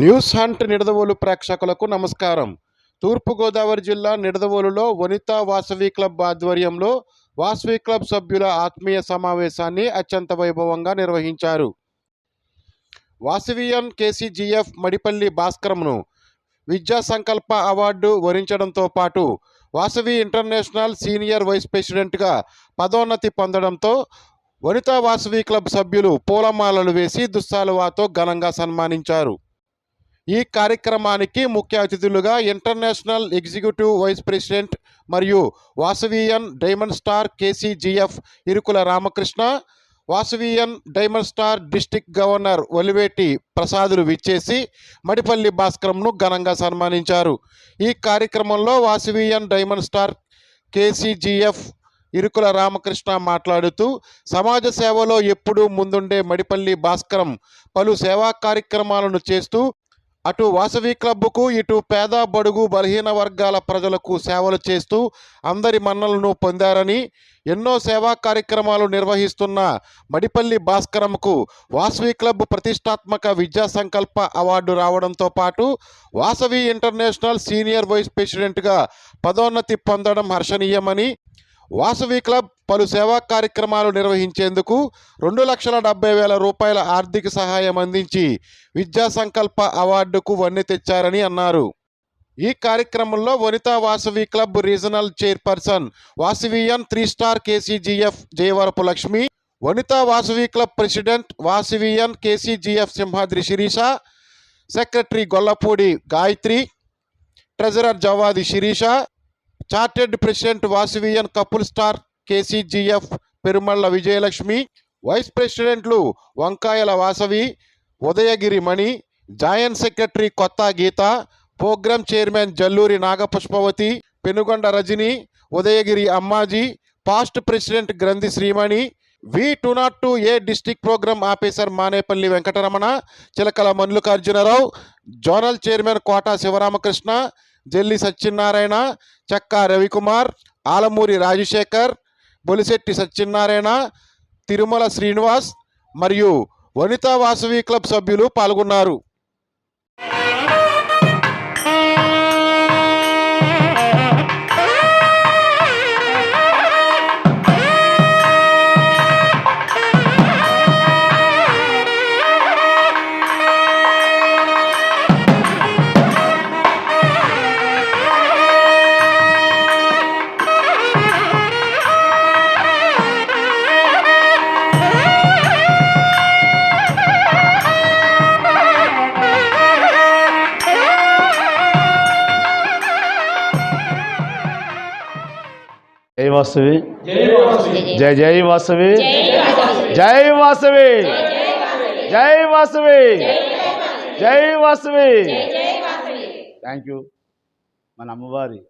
News hunt Nidadavolu ప్రేక్షకులకు నమస్కారం. తూర్పుగోదావరి జిల్లా నిడదవోలులో వనితా వాసవి క్లబ్ ఆధ్వర్యంలో వాసవి క్లబ్ సభ్యుల ఆత్మీయ సమావేశాన్ని అత్యంత వైభవంగా నిర్వహించారు. వాసవియన్ కేసీజీఎఫ్ మడిపల్లి భాస్కరంను విద్యా సంకల్ప అవార్డు వరించడంతో పాటు వాసవి ఇంటర్నేషనల్ సీనియర్ వైస్ ప్రెసిడెంట్గా పదోన్నతి పొందడంతో వనితా వాసవి క్లబ్ సభ్యులు పూలమాలలు వేసి దుస్సాలువాతో ఘనంగా సన్మానించారు. ఈ కార్యక్రమానికి ముఖ్య అతిథులుగా ఇంటర్నేషనల్ ఎగ్జిక్యూటివ్ వైస్ ప్రెసిడెంట్ మరియు Vasavian diamond star KCGF Irukula Ramakrishna, Vasavian diamond star district governor Oliveti ప్రసాదులు విచ్చేసి మడిపల్లి భాస్కరంను ఘనంగా సన్మానించారు. ఈ కార్యక్రమంలో Vasavian diamond star KCGF Irukula Ramakrishna మాట్లాడుతూ, సమాజ సేవలో ఎప్పుడూ ముందుండే మడిపల్లి భాస్కరం పలు సేవా కార్యక్రమాలను చేస్తూ అటు వాసవి క్లబ్కు, ఇటు పేద బడుగు బలహీన వర్గాల ప్రజలకు సేవలు చేస్తూ అందరి మన్నలను పొందారని, ఎన్నో సేవా కార్యక్రమాలు నిర్వహిస్తున్న మడిపల్లి భాస్కరంకు వాసవి క్లబ్ ప్రతిష్టాత్మక విద్యా సంకల్ప అవార్డు రావడంతో పాటు వాసవి ఇంటర్నేషనల్ సీనియర్ వైస్ ప్రెసిడెంట్గా పదోన్నతి పొందడం హర్షణీయమని, వాసవి క్లబ్ పలు సేవా కార్యక్రమాలు నిర్వహించేందుకు 2,70,000 రూపాయల ఆర్థిక సహాయం అందించి విద్యా సంకల్ప అవార్డుకు వన్నె తెచ్చారని అన్నారు. ఈ కార్యక్రమంలో Vanitha Vasavi club regional chairperson Vasavian 3 star KCGF Jayavarapu Lakshmi, Vanitha Vasavi club president Vasavian KCGF Simhadri Sirisha, secretary Gollapudi Gayatri, treasurer Jawadi Sirisha, chartered president Vasavian couple star KCGF Perumalla Vijayalakshmi, vice ప్రెసిడెంట్లు Vankayala Vasavi, Udayagiri Mani, joint secretary Kotha Geetha, programme chairman Jalluri Nagapushpavathi, Penugonda Rajani, Udayagiri Ammaji, past president Granthi Srimani, V202A district programme officer Manepalli Venkataramana, Chilakala Mallikarjunarao, zonal chairman కోట శివరామకృష్ణ, జల్లి సత్యనారాయణ, చక్కా రవికుమార్, ఆలమూరి రాజశేఖర్, బొలిశెట్టి సత్యనారాయణ, తిరుమల శ్రీనివాస్ మరియు వనితా వాసవి క్లబ్ సభ్యులు పాల్గొన్నారు. జై వాసవి, జై జై వాసవి, జై వాసవి, జై వాసవి, జై వాసవి. Thank you. మన అమ్మవారి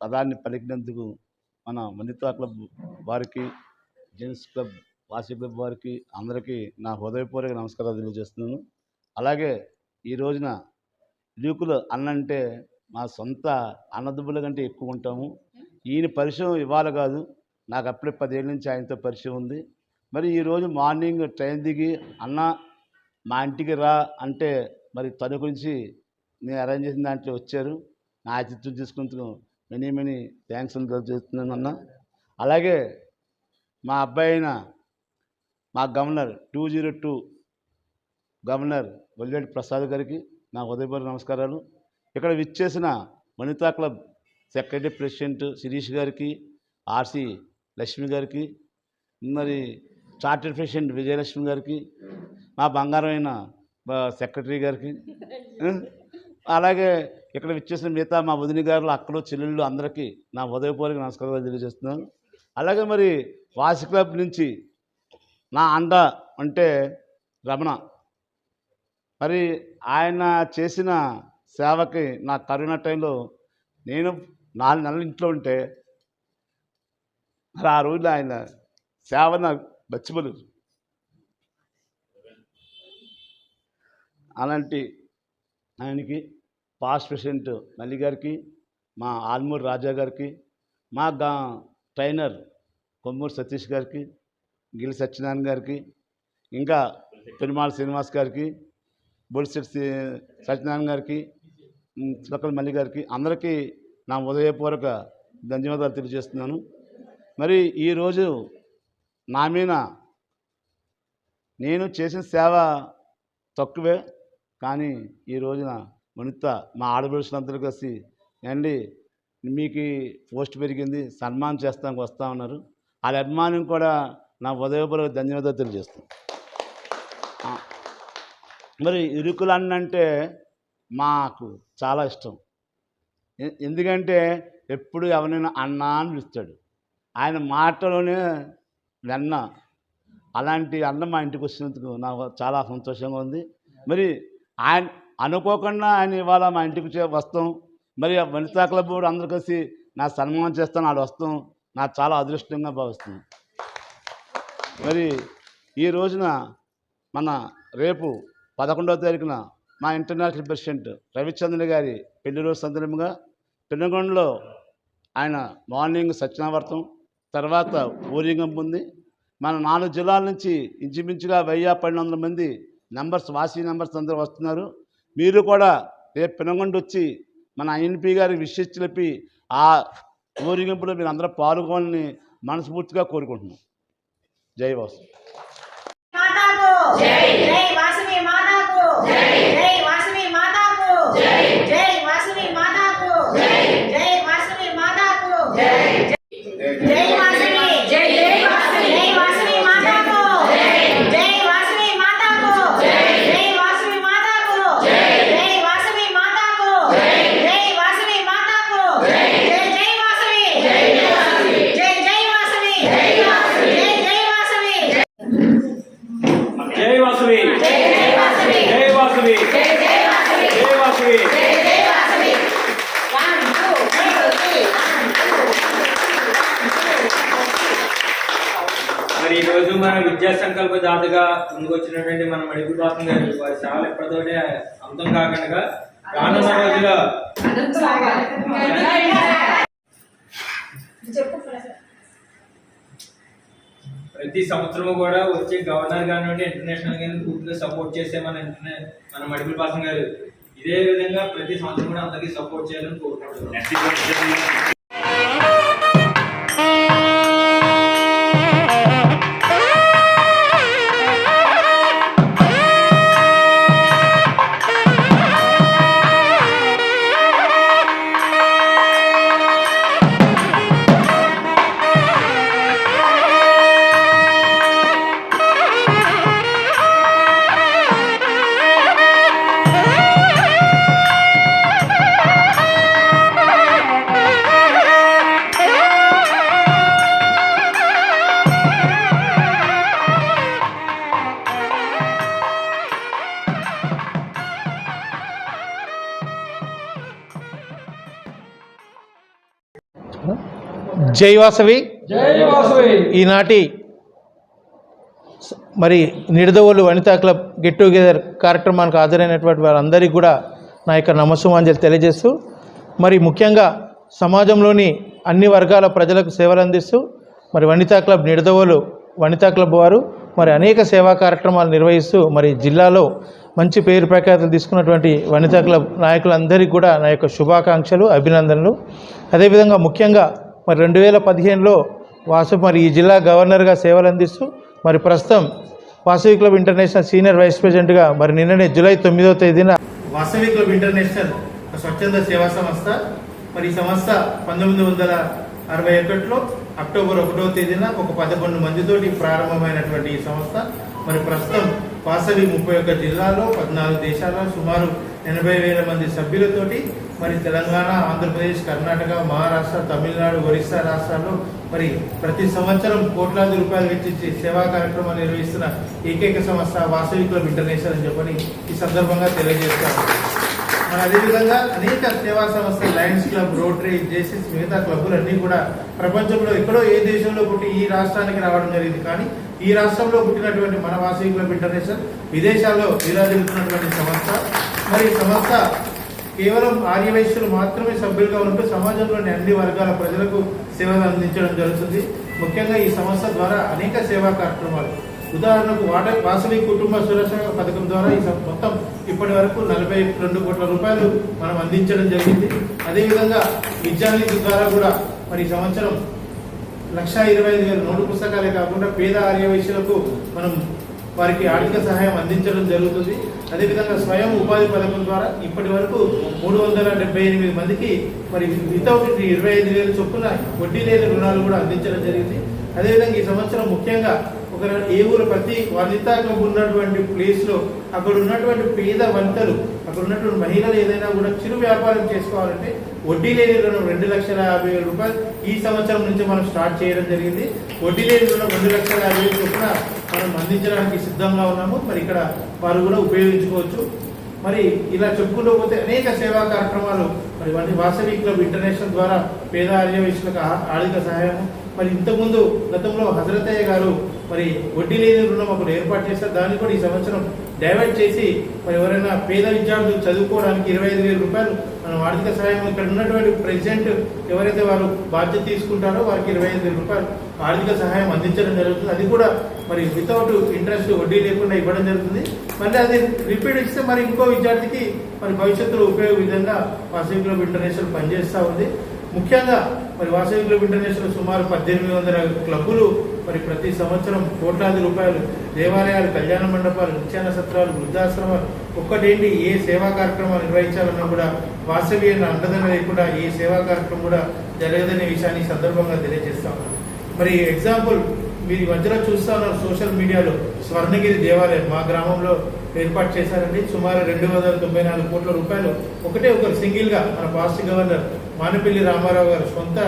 పదాన్ని పలికినందుకు మన వనితా క్లబ్ వారికి, జెంట్స్ క్లబ్ వాసవి క్లబ్ వారికి అందరికీ నా హృదయపూర్వక నమస్కారాలు తెలియజేస్తున్నాను. అలాగే ఈ రోజున లీకులు అన్నంటే మా సొంత అన్నదమ్ముల కంటే ఎక్కువ ఉంటాము. ఈయన పరిచయం ఇవాళ కాదు, నాకు అప్పుడే 10 ఏళ్ళ నుంచి ఆయనతో పరిచయం ఉంది. మరి ఈరోజు మార్నింగ్ ట్రైన్ దిగి అన్న మా ఇంటికి రా అంటే మరి తన గురించి నేను అరేంజ్ చేసిన దాంట్లో వచ్చారు. నా ఆతిథ్యం తీసుకుంటూ మెనీ థ్యాంక్స్ అని చేస్తున్నాను అన్న. అలాగే మా అబ్బాయి అయిన మా గవర్నర్ 202 గవర్నర్ ఒలివేటి ప్రసాద్ గారికి నా హృదయపూర్వక నమస్కారాలు. ఇక్కడ విచ్చేసిన Vanitha club secretary president Shirish గారికి, ఆర్సి లక్ష్మి గారికి, మరి చార్టెడ్ ప్రెసిడెంట్ విజయలక్ష్మి గారికి, మా బంగారమైన సెక్రటరీ గారికి, అలాగే ఇక్కడ విచ్చేసిన మిగతా మా వదిన గారులు, అక్కలు, చెల్లెళ్ళు అందరికీ నా హృదయపూర్వక నమస్కారాలు తెలియజేస్తున్నాను. అలాగే మరి వాసవి క్లబ్ నుంచి నా అండ అంటే రమణ, మరి ఆయన చేసిన సేవకి నా కరోనా టైంలో నేను 4 నెలలు ఇంట్లో ఉంటే మరి ఆ రోజున ఆయన సేవ నాకు మర్చిపోలేదు. అలాంటి ఆయనకి పాస్ట్ ప్రెసిడెంట్ మల్లి గారికి, మా ఆల్మూరి రాజా గారికి, మా ట్రైనర్ కొమ్మూరు సతీష్ గారికి, గిలి సత్యనారాయణ గారికి, ఇంకా పెరుమాళ శ్రీనివాస్ గారికి, బొలిశెట్టి సత్యనారాయణ గారికి, చిలకల మల్లి గారికి అందరికీ నా ఉదయపూర్వక ధన్యవాదాలు తెలియజేస్తున్నాను. మరి ఈరోజు నా మీద నేను చేసిన సేవ తక్కువే, కానీ ఈ రోజున వనిత మా ఆడపడుచులందరూ కలిసి అండి మీకు పోస్ట్ పెరిగింది, సన్మానం చేస్తానికి వస్తా ఉన్నారు. వాళ్ళ అభిమానం కూడా నా ఉదయపూర్వక ధన్యవాదాలు తెలియజేస్తాను. మరి ఇరుకులు అన్నంటే మాకు చాలా ఇష్టం. ఎందుకంటే ఎప్పుడు ఎవరైనా అన్నా అని పిలుస్తాడు, ఆయన మాటలోనే వెన్న. అలాంటి అన్న మా ఇంటికి వచ్చినందుకు నాకు చాలా సంతోషంగా ఉంది. మరి ఆయన అనుకోకుండా ఆయన ఇవాళ మా ఇంటికి వస్తాం, మరి వనితా క్లబ్ కూడా అందరూ కలిసి నా సన్మానం చేస్తాను, వాళ్ళు వస్తాం, నాకు చాలా అదృష్టంగా భావిస్తుంది. మరి ఈ రోజున మన రేపు 11వ తారీఖున మా ఇంటర్నేషనల్ ప్రెసిడెంట్ రవిచంద్ర గారి పెళ్లి రోజు సందర్భంగా పెనుగొండలో ఆయన మార్నింగ్ సత్యనావర్తం, తర్వాత ఊరేగింపు ఉంది. మన 4 జిల్లాల నుంచి ఇంచుమించుగా 1000-1200 మంది నంబర్స్, వాసీ నంబర్స్ అందరూ వస్తున్నారు. మీరు కూడా రేపు పెనుగొండ వచ్చి మన ఐఎన్పి గారికి విషయం చెప్పి ఆ ఊరేగింపులో మీరు అందరూ పాల్గొనాలని మనస్ఫూర్తిగా కోరుకుంటున్నాం. జై వాసు. మరి ఈరోజు మన విద్యా సంకల్ప దాతగా ముందుకొచ్చినటువంటి మన మడిపూడి వాసన్ గారు వారి సేవలు ఎప్పటితోనే అంతం కాకుండా రానున్న రోజుల్లో ప్రతి సంవత్సరం కూడా వచ్చే గవర్నర్ కానివ్వండి, ఇంటర్నేషనల్ కానీ పూర్తిగా సపోర్ట్ చేసే మన మడిపూడి వాసన్ గారు ఇదే విధంగా ప్రతి సంవత్సరం కూడా అందరికీ సపోర్ట్ చేయాలని కోరుకుంటున్నాను. జై వాసవి. ఈనాటి మరి Nidadavolu Vanitha club get together కార్యక్రమానికి హాజరైనటువంటి వారందరికీ కూడా నా యొక్క నమస్సుమాంజలి తెలియజేస్తూ, మరి ముఖ్యంగా సమాజంలోని అన్ని వర్గాల ప్రజలకు సేవలు అందిస్తూ మరి వనితా క్లబ్ నిడదవోలు వనితా క్లబ్ వారు మరి అనేక సేవా కార్యక్రమాలు నిర్వహిస్తూ మరి జిల్లాలో మంచి పేరు ప్రఖ్యాతులు తీసుకున్నటువంటి వనితా క్లబ్ నాయకులందరికీ కూడా నా యొక్క శుభాకాంక్షలు, అభినందనలు. అదేవిధంగా ముఖ్యంగా మరి 2015లో వాసు మరి ఈ జిల్లా గవర్నర్గా సేవలు అందిస్తూ మరి ప్రస్తుతం Vasavi club international senior vice ప్రెసిడెంట్గా మరి నిన్ననే జూలై 9వ తేదీన వాసవి క్లబ్ ఇంటర్నేషనల్ ఒక స్వచ్ఛంద సేవా సంస్థ. మరి ఈ సంస్థ 1961లో అక్టోబర్ 1వ తేదీన ఒక 11 మందితోటి ప్రారంభమైనటువంటి ఈ సంస్థ మరి ప్రస్తుతం వాసవి 31 జిల్లాలో 14 దేశాల్లో సుమారు 80,000 మంది సభ్యులతోటి మరి తెలంగాణ, ఆంధ్రప్రదేశ్, కర్ణాటక, మహారాష్ట్ర, తమిళనాడు, ఒరిస్సా రాష్ట్రాల్లో మరి ప్రతి సంవత్సరం కోట్లాది రూపాయలు వెచ్చించి సేవా కార్యక్రమాలు నిర్వహిస్తున్న ఏకైక సంస్థ వాసవి క్లబ్ ఇంటర్నేషనల్ అని చెప్పని ఈ సందర్భంగా తెలియజేస్తాము. మరి అదేవిధంగా అనేక సేవా సంస్థలు లయన్స్ క్లబ్, రోటరీ, జేసీస్, మిగతా క్లబ్బులన్నీ కూడా ప్రపంచంలో ఎక్కడో ఏ దేశంలో పుట్టి ఈ రాష్ట్రానికి రావడం జరిగింది. కానీ ఈ రాష్ట్రంలో పుట్టినటువంటి మన వాసవి క్లబ్ ఇంటర్నేషనల్ విదేశాల్లో విరాజిల్లుతున్నటువంటి సంస్థ. మరి ఈ సంస్థ కేవలం ఆర్యవైశ్యులు మాత్రమే సభ్యులుగా ఉంటూ సమాజంలోని అన్ని వర్గాల ప్రజలకు సేవలు అందించడం జరుగుతుంది. ముఖ్యంగా ఈ సంస్థ ద్వారా అనేక సేవా కార్యక్రమాలు ఉదాహరణకు వాసవి కుటుంబ సురక్ష పథకం ద్వారా మొత్తం ఇప్పటి వరకు 42 కోట్ల రూపాయలు మనం అందించడం జరిగింది. అదేవిధంగా విద్యానిధి ద్వారా కూడా మరి ఈ సంవత్సరం 1,25,000 నోటు పుస్తకాలే కాకుండా పేద ఆర్యవైశ్యులకు మనం వారికి ఆర్థిక సహాయం అందించడం జరుగుతుంది. అదేవిధంగా స్వయం ఉపాధి పథకం ద్వారా ఇప్పటి వరకు 378 మందికి మరి వితౌట్ 25,000 చొప్పున వడ్డీ లేని రుణాలు కూడా అందించడం జరిగింది. అదేవిధంగా ఈ సంవత్సరం ముఖ్యంగా ఏ ఊరు ప్రతి వనితా క్లబ్ ఉన్నటువంటి ప్లేస్లో అక్కడ ఉన్నటువంటి పేద వంటలు అక్కడ ఉన్నటువంటి మహిళలు ఏదైనా కూడా చిరు వ్యాపారం చేసుకోవాలంటే వడ్డీ లేని రుణం 2,50,000 రూపాయలు ఈ సంవత్సరం నుంచి మనం స్టార్ట్ చేయడం జరిగింది. వడ్డీ లేని రుణం 2,50,000 చొప్పున మనం అందించడానికి సిద్ధంగా ఉన్నాము. మరి ఇక్కడ వారు కూడా ఉపయోగించుకోవచ్చు. మరి ఇలా చెప్పుకుంటూ పోతే అనేక సేవా కార్యక్రమాలు మరి వాసవి క్లబ్ ఇంటర్నేషనల్ ద్వారా పేద ఆర్యవైశ్యులకు ఆర్థిక సహాయము. మరి ఇంతకుముందు గతంలో హజరతయ్య గారు మరి వడ్డీ లేని రుణం ఒకటి ఏర్పాటు చేస్తారు. దాన్ని కూడా ఈ సంవత్సరం డైవర్ట్ చేసి మరి ఎవరైనా పేద విద్యార్థులు చదువుకోవడానికి 25,000 రూపాయలు మనం ఆర్థిక సహాయం ఇక్కడ ఉన్నటువంటి ప్రెసిడెంట్ ఎవరైతే వారు బాధ్యత తీసుకుంటారో వారికి 25,000 రూపాయలు ఆర్థిక సహాయం అందించడం జరుగుతుంది. అది కూడా మరి వితౌట్ ఇంట్రెస్ట్ వడ్డీ లేకుండా ఇవ్వడం జరుగుతుంది. మళ్ళీ అది రిపీట్ ఇస్తే మరి ఇంకో విద్యార్థికి మరి భవిష్యత్తులో ఉపయోగ విధంగా వాసవి క్లబ్ ఇంటర్నేషనల్ పనిచేస్తూ ఉంది. ముఖ్యంగా మరి వాసవి క్లబ్ ఇంటర్నేషనల్ సుమారు 1,800 క్లబ్బులు మరి ప్రతి సంవత్సరం కోట్లాది రూపాయలు దేవాలయాలు, కళ్యాణ మండపాలు, నిత్యాన సత్రాలు, వృద్ధాశ్రమాలు ఒక్కటేంటి ఏ సేవా కార్యక్రమాలు నిర్వహించాలన్నా కూడా వాసవి అన్న అండదండ లేకుండా ఏ సేవా కార్యక్రమం కూడా జరగదనే విషయాన్ని సందర్భంగా తెలియజేస్తాం. మరి ఎగ్జాంపుల్ మీరు ఈ మధ్యలో చూస్తా ఉన్నారు సోషల్ మీడియాలో స్వర్ణగిరి దేవాలయం మా గ్రామంలో ఏర్పాటు చేశారండి. సుమారు 294 కోట్ల రూపాయలు ఒకరు సింగిల్గా మన పాస్ట్ గవర్నర్ మానపల్లి రామారావు గారు సొంత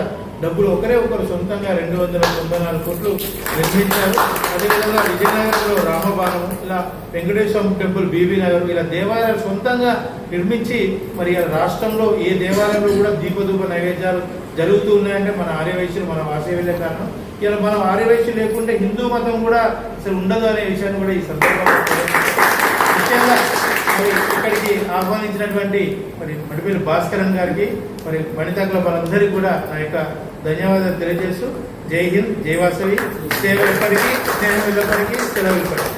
డబ్బులు ఒకరు సొంతంగా 294 కోట్లు నిర్మించారు. అదేవిధంగా విజయనగరంలో రామబాణం, ఇలా వెంకటేశ్వర టెంపుల్, బీబీ నగర్, ఇలా దేవాలయాలు సొంతంగా నిర్మించి మరి రాష్ట్రంలో ఏ దేవాలయంలో కూడా దీపధూప నైవేద్యాలు జరుగుతూ ఉన్నాయంటే మన ఆర్యవైశ్యులు, మన వాసవిలే కారణం. ఇలా మనం ఆర్యవైశ్యం లేకుంటే హిందూ మతం కూడా అసలు ఉండదు అనే విషయాన్ని కూడా ఈ సందర్భంగా ముఖ్యంగా మరి ఇక్కడికి ఆహ్వానించినటువంటి మరి మడిపల్లి భాస్కరన్ గారికి మరి వనితా క్లబ్ అందరికీ కూడా నా యొక్క ధన్యవాదాలు తెలియజేస్తూ జై హింద్, జై వాసవి, సేవ ఎప్పటికీ, స్నేహం ఎల్లప్పటికీ, సెలవు ఎప్పటికీ.